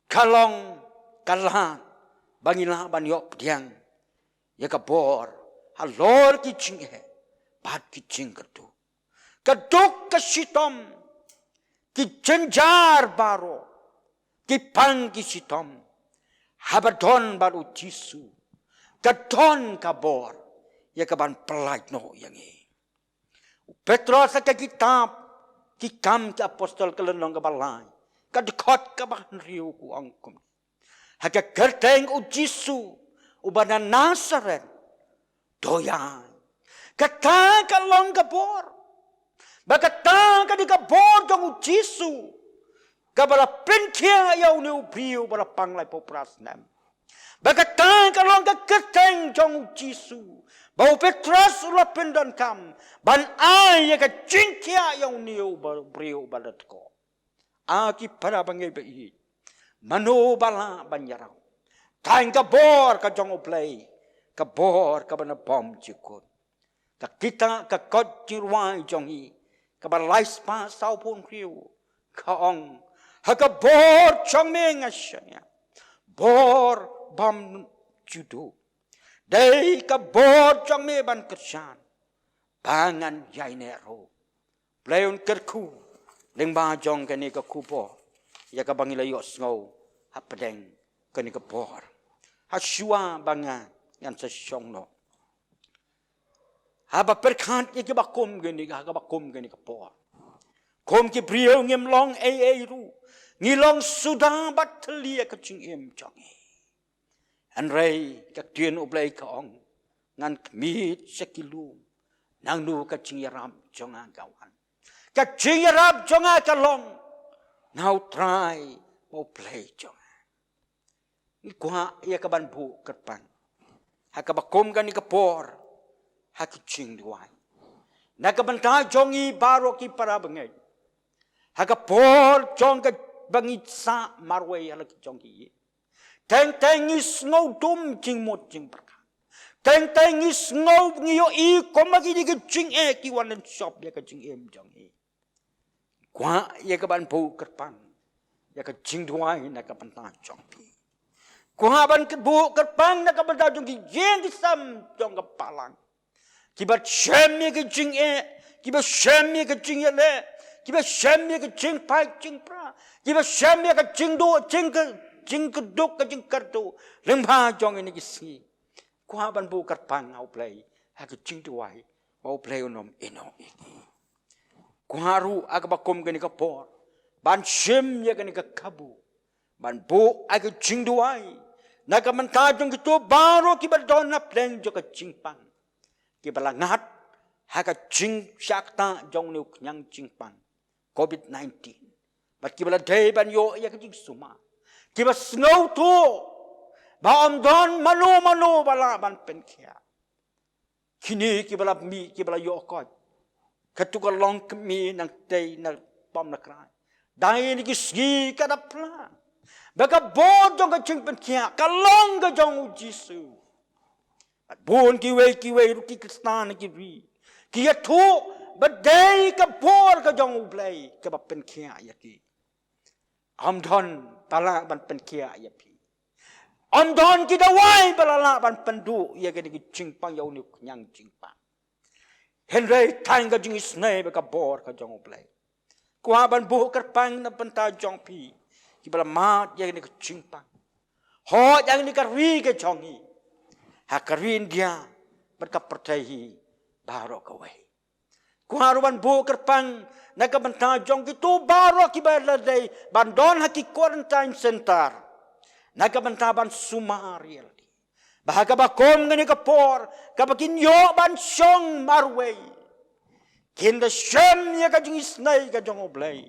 Speaker 5: Kalong. Kalan. Bangilah ban yok pediang. Ya ka bor. Halor ki jing Bad ki jing kertu. Keduk ke sitom. Ki jenjar baro. Ki pang ki sitom. Habadon baru Jisu. Kadon kabor. Ya kaban pelaj no yang ini. Petros ke kitab. Ki kam ki apostol kelenong ke balai. Kadekot ke bahan riu ku angkum. Haka kerteng u Jisu. Ubana Nazaret. Doyan. Kata kalong kabor. Bakata ka di kabor jong u Jisu. Kabala penkia yau ni ubriu bala panglai popras nam. Bakata kalong ka keteng jong Jisu. Bau Petrus ula pendan kam. Ban ay ka jingkia yau ni ubriu balat ko. Aki para bangai bai. Mano bala banyarau. Tain ka bor ka jong uplay. Ka bor ka bana bom jikut. Ka kita ka kot Jingrwai jong hi. Ka balai spa sau pun riu. Ka ong. Haka bor chong me ngasanya. Bor bam judo. Dei ka bor chong me ban kersan. Bangan yai nero. Pleon kerku. Leng ba jong kani ka kupo. Ya ka bangila yo snow. Hapadeng kani ka bor. Hasua banga yan sa syong no. Haba perkant ya ki bakum gani ka bakum gani ka bor. Kom ki brio ngem long ru. Ngilong sudah batlia ke jingim jongi. Anrei kak tien ublai ka ong. Ngan kemit sekilu. Nang nu ka jingiaram jonga kawan. Ka jingiaram jonga kalong. Now try mau play jonga. Ikwa ia ka banbu kerpan. Haka bakom kan ikapor. Haki Jingrwai. Nakabanta jongi baro ki para bengay. Haka por jong ka bangit sa marway halaki jongi. Teng is ngau dum jing mot jing perka. Teng is ngau ngiyo i komagi di ka jing ki wanan shop ya ka jing jongi. Kwa ya ka ban bu kerpan. Ya ka Jingrwai nakabanta jongi. Kwa ban bu kerpan nakabanta jongi Jingiaseng jong ka Balang. Kibat syamnya ke jing kibat syamnya ke jing le, kibat syamnya ke jing pai jing pra, kibat syamnya ke jing do jing keduk ke jing kartu, lembah jong ini kisi. Kuhaban bu kerpan au play, hak jing tuai, au play unom ino ini. Kuharu agabakom ke ni kapor, ban syamnya ke ni kabu, ban bu ag jing tuai, nakamanta jong itu baru kibat dona play jong ke jing pang. Kibalangat haka jing syakta jong niuk nyang jing pang COVID-19. Bat kibala day ban yo ya jing suma. Kibas snow to. Ba om don mano bala ban penkia. kini ki bala mi ki bala yo ko ketuka long kemi nang tei nang pom na krai dai ni ki ski ka da pla baka bo jong ka ching pen kia ka long ka jong jisu bon ki we ru ki kristan ki ri ki ya thu but dai ka bor ka jong blai ka ba pen kia ya ki am don pala ban pen kia ya pi am don ki da wai bala la ban pen du ya ke ki ching pang yau ni nyang ching pang Henry tang ka jing isnai ba ka bor ka jong blai kwa ban bu kar pang na pen ta jong pi ki bala mat ya ni ka ching pang ho yang ni ka ri ka jong hi ha ka rin dia ba ka pertai hi baro ka wai kwa ru ban bu kar pang na ka ban ta jong ki tu baro ki ba la dai ban don ha ki quarantine center na ka ban ta ban sumarial bahaga ba kom ngani ka por ka bakin yo ban song marway kin the shem ya ka jing isnai ka jong oblay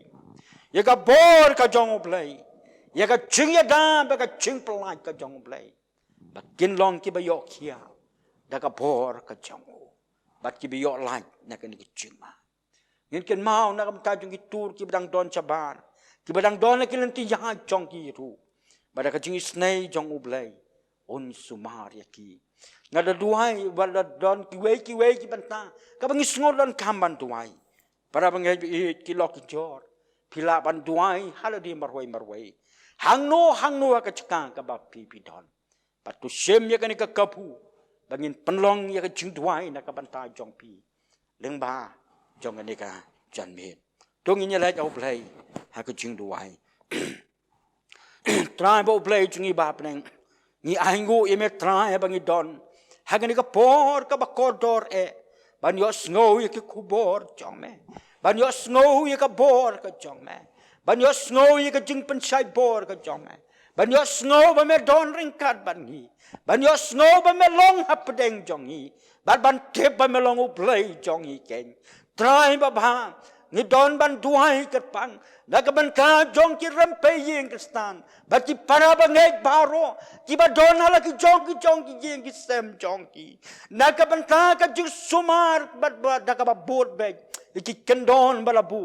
Speaker 5: ya ka bor ka jong oblay ya ka ching ya da ba ka ching plai ka jong oblay bakin long ki ba yo kia da ka bor ka jong o bat ki ba yo lai na ka ni ki ching ma ngin ken mau na ka ta jong ki tur ki badang don chabar ki badang don na ki lenti ya jong ki ru ba da ka jing isnai jong oblay on sumar yaki ngada duai wala don kiwe ki banta ka bangis ngordan kamban duai para bangai ki lok jor pila ban duai haladi marwai hangno ka cekang ka ba pi don patu shem ya kan ka kapu bangin penlong ya ka jing duai na ka banta jong pi lengba jong ani ka janme dong inya la jau play ha ka jing duai try bo play jungi ba pneng ni aingu ime try bangi don hagani ka por ka bakodor ban yo snow ye ki kubor jong me ban yo snow ye ka bor ka jong me ban yo snow ye ka jing pensai bor ka jong me ban yo snow ba me don ringkat ban hi ban yo snow ba me long hapdeng jong hi ban tep ba me long play jong hi ken try ba ba ni don ban duai kat pang nagaban ka jong ki rempe yeng kristan bat ki para bangai baro ki ba don hala ki jong ki yeng ki sem jong ki nagaban ka jing sumar bat nakaba bot beg ki kendon balabu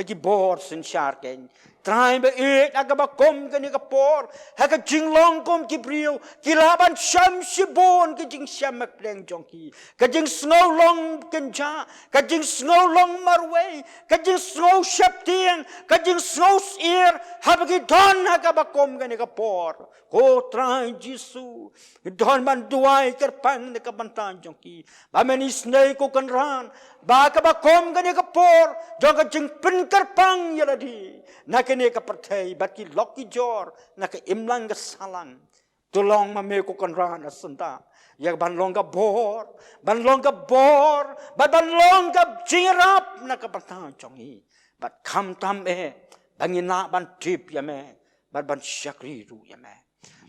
Speaker 5: ki bor sin shar ken try ba nakaba kom ka ni ka por ha ka jing long kom ki brio ki laban sham shibon ki jing sham mak pleng jong ki ka jing snow long kenja ka jing snow long marway ka jing snow shaptiang ka jing snow ear ha ba ki don ha ka ba kom ka ni ka por ko try jisu don ban duai ker pang ni ka bantan jong ki ba men isnei ko kan ran ba ka ba kom ka ni ka por jong ka jing pen ker pang yaladi na kene ka perthai baki loki jor na ka imlang ka salang tulong ma me ko kan ran asanta ya ban long ka bor ban long ka jingrap na ka patang chongi bat kham tam bangina ban trip ya me ban shakri ru ya me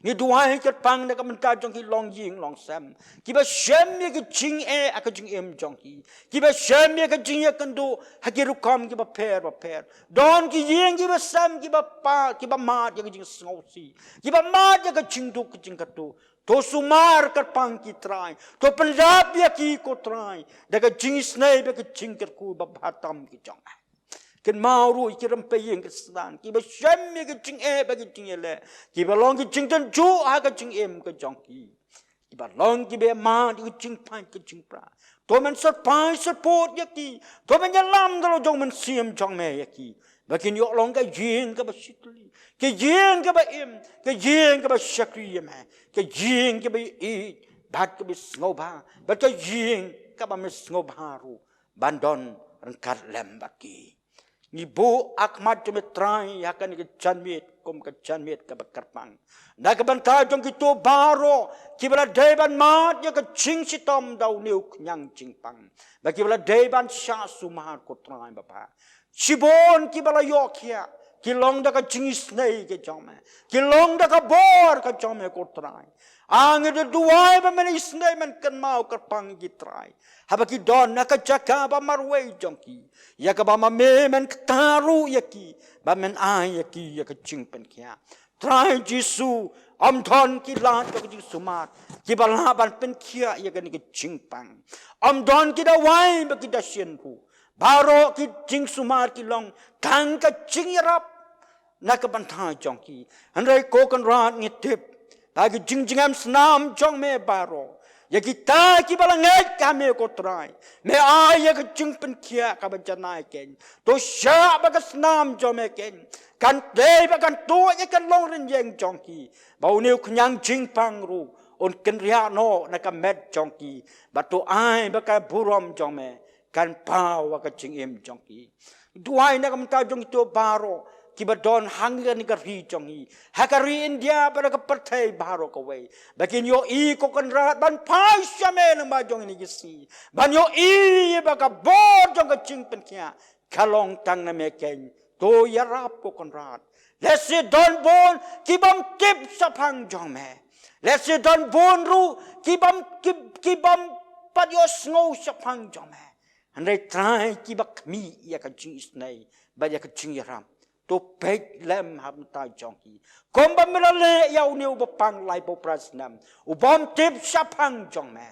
Speaker 5: ni duai ket pang na ka menta jong ki long ying long sam ki ba shem ye ki jing aka jing em jong ki ba shem ye ka jing ye kan do hakiru kam ki ba per don ki ying ki ba sam ki ba pa ki ba ma ye ki jing sngo si ki ba ma ye ka jing do ki jing ka to sumar kat pang ki try to punjab ye ki ko try daga jing snai be ki jing ker ku ba bhatam ki jong ken mauru ki rempe yeng kristan ki ba shem ye ki jing ba ki jing le ki ba long ki jing tan ju ha ka jing em ka jong ki ba long ki be ma ki jing pan ki jing pra to man support ye ki to man lam do jong man sim jong me ye ki ba kin yo long ka jing ka ba shitli ke jing ka ba em ke jing ka ba shakri ye me ke jing ka ba e bat ka ba snow ba ba ka jing ka ba me snow ba ru bandon rangkat lem ba ki ni bu akmat me trai yakan ke janmit kom ke janmit ke bakarpang na ke banta jong ki to baro ki bala deban mat ya ke ching sitom dau niu nyang chingpang ba ki bala deban sha sumar ko trai bapa sibon ki bala yokia ki long da ka ching snei ke jome ki long da ka bor ka jome ko trai ang de duai ba men snei men kan mau karpang ki trai haba ki don na ka chaka ba marway jongki ya ka ba ma me men taru ya ki ba men ai ya ki ya ka ching pen kya Try Jisu Don ki la to ki sumat ki bala ban pen kia ya kan ki jingpang Don ki da wai ba ki da sien pu baro ki jing sumat ki long kang ka jingrap na ka ban tha jong ki andai ko kan rat ngi tip ta ki jingjingam snam jong me baro ya kita ki balangai kami ko try me ay ya ka jing pen kia ka ban janai ken to sha ba ka snam jong me ken kan dei ba kan tu ya kan long ren yeng jong ki bau niu knyang jing pang ru on ken ria no na ka met jong ki ba to ai ba ka burom jong me kan pau wa ka jing em jong ki duai na kam ta jong to baro ki ba don hangga ni ka ri jong hi ha ka ri India ba ka partai baro ka wei bakin yo i ko kan rat ban pai shame na ba jong ni ki si ban yo i ba ka bor jong ka jing pen kia kalong tang na me ken to ya rap ko kan rat let's say don bon ki bam tip sa phang jong me let's say don bon ru ki bam pat yo snow sa phang jong me and they try ki ba mi ya ka jing is nei ba ya ka jing ya ram to pek lem ham ta jong ki kom ba mela le ya u niu ba pang lai bo prasnam u bom tip sa phang jong me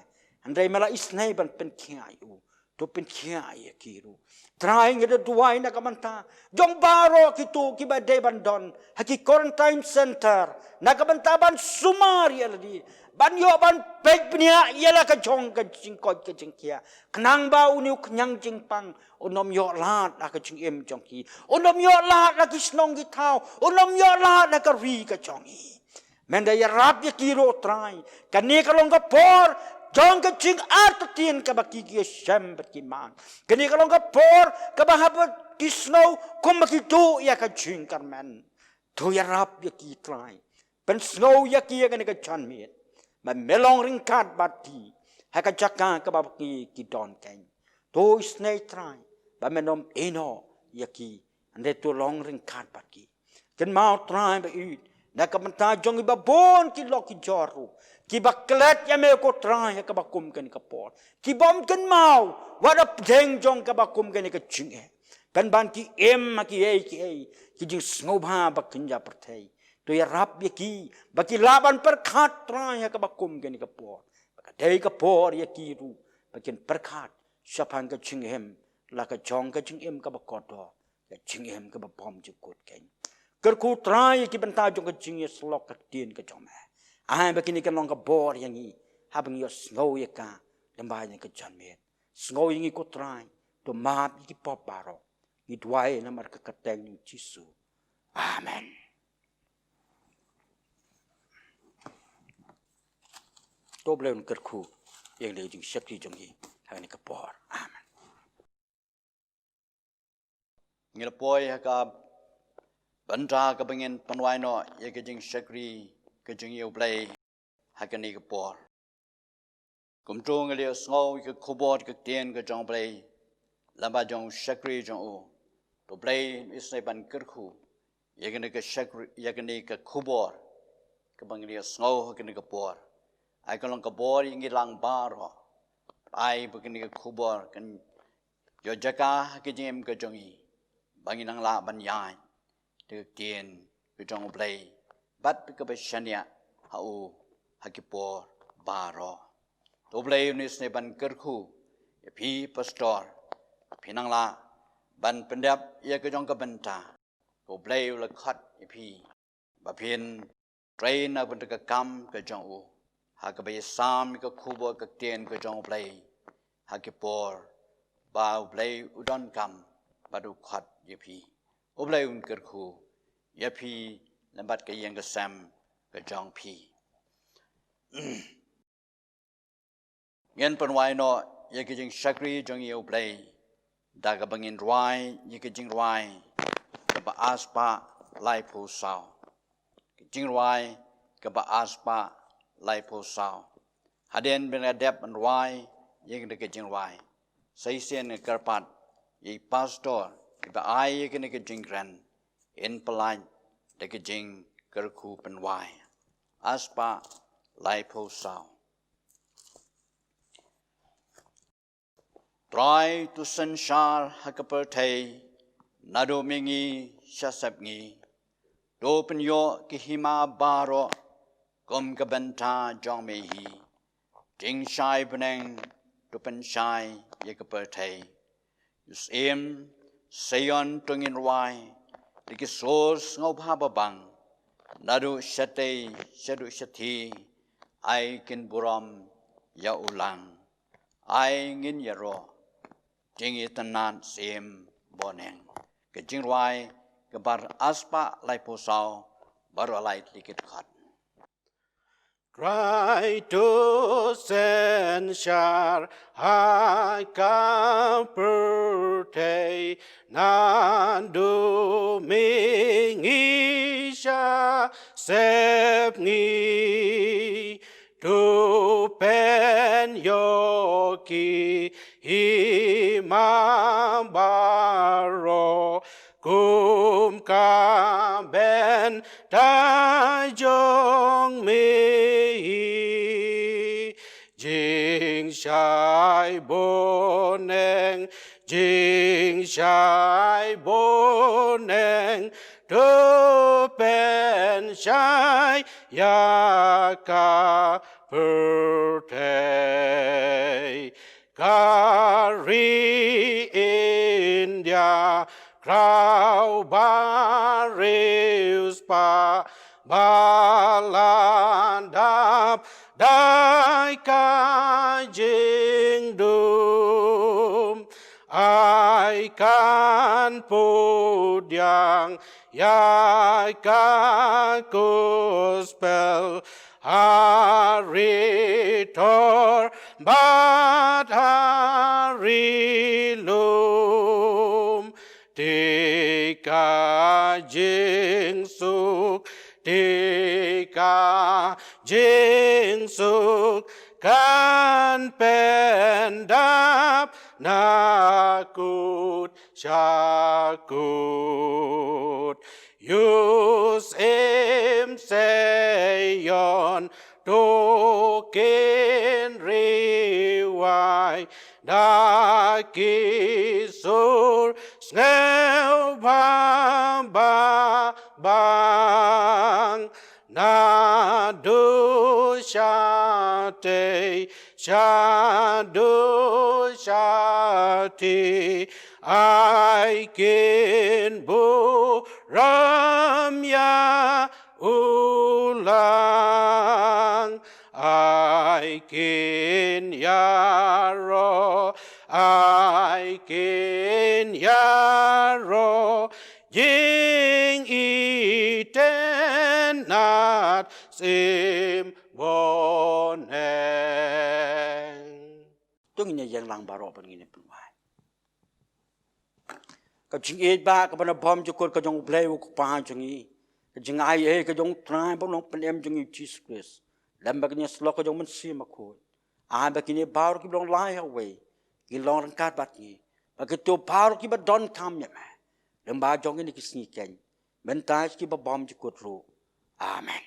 Speaker 5: and they mela is nei ban pen kia yu to pen kia ya ki ru trying it duai na kamanta jong baro kitu ki ba de bandon haki quarantine center na kamanta ban sumari aladi ban yo ban pek pnia yela ka jong ka jingkot ka jingkia knang ba uniu knyang jingpang onom yo lat ka jing em jong ki onom yo lat ka snong ki thau onom yo lat ka ri ka jong i menda ya rap ya kiro try kani ka long ka por jong ka jing at tien ka baki ki shem bat ki man kani ka long ka por ka ba habat ki snow kum ki tu ya ka jing karman to ya rap ya ki try pen snow ya ki ya ka chan mit ma melong ring kat bati ha ka jaka ka ba ki don ken to snake try ba menom eno ya ki ande to long ring kat bati ken mau try ba ut na ka manta jong ba bon ki lo ki joru ki baklet ya me ko try ka ba kum ken ka por ki bom ken mau wa da deng jong ka ba kum ken ka chinge kan ban ki em ki ei ki jing snobha ba kin ja perthei to ya rap ya ki baki laban per khat try ka ba kum ken ka por ka dei ka por ya ki ru bakin per khat shapang ka ching hem la ka jong ka ching em ka ba ko do ka ching em ka ba bom ju kut ken ker ku try ki banta jong ka ching ya slok ka tin ka jong ma ai bakin ni kan long ka bor yang i habang yo snow ya ka lamba yang ka jan me snow yang i ko try to map ki pop baro ni dwai na mar ka kateng ni Jisu amen. To blen ker khu yang le jing shakti jong hi ha ni ka por amen
Speaker 1: ngil poi ha ka banta ka bangin panwai no ye ka jing shakri ka jing yo play ha ka ni ka por kum trung le snow ka khobot ka tien ka jong play lamba jong shakri jong o to play is ne ban ker khu ye ka ni ka shakri ye ka ni ka khobot ka bangin le snow ha ka ni ka por ai ka long ka bor yang ilang baro ai begini ka khubor kan yo jaka ka jem ka jongi bangin ang la ban yai te tien ka jong play bat ka ba shania ha u ha ki por baro to play ni sne ban ker khu phi pastor phinang la ban pendap ye ka jong ka banta to play la khat phi ba phin train na ban ka kam ka jong u ha ka ba sam ka khubo ka tien ka jong play ha ki por ba play udon kam ba du khat ye phi o play un ker khu ye phi lambat ka yeng ka sam ka jong phi ngen pan wai no ye ki jing shakri jong ye play da ka bangin rwai ye ki jing rwai ka ba aspa lai phu sao ki jing rwai ka ba aspa lai po sao haden ben adep and why yeng de Jingrwai sai sen karpat ye pastor ba ai ye ne Jingran in palai de jing karku pen why aspa lai po sao try to sanshar hakapertai nado mingi shasapngi do pen yo ki hima baro gom ka benta jong me hi jing shai beneng do pen shai ye ka per thai us em sayon Nongirwai di ki sos ngau pha ba bang nadu shate shadu shati ai kin buram ya ulang ai ngin yaro jingi tanan sim boneng ke Jingrwai ke bar aspa lai posau baru alai likit khat
Speaker 2: Cry to send shar hai kaperte nandu mingisha sepni to pen yoki himambaro kum ka ben ta jong mi jing shai boneng to pen shai ya ka perte kari India Krau barius pa balandap dai ka jing dum ai kan pudyang ya ka gospel haritor bat harilum Tika jing suk kan pendap nakut syakut yus em seyon token riwai dakisur snel bang nadu shati I can bu ramya ulang I can yaro Jing iten nat sim boneng.
Speaker 5: Tung nya yang lang baro pan ngine pen wai ka jing e ba ka bana bom ju ko ka jong play ko pa jong i ka jing ai e ka jong trai bom long pen em jong i Jesus Christ lam ba nya slok ka jong man si ma ko a ba kini bar ki long lai away ki long kat bat ni ba ki to bar ki ba don kam nya ma lam ba jong ni ki sni ken men ta ki ba bom ju ko ro amen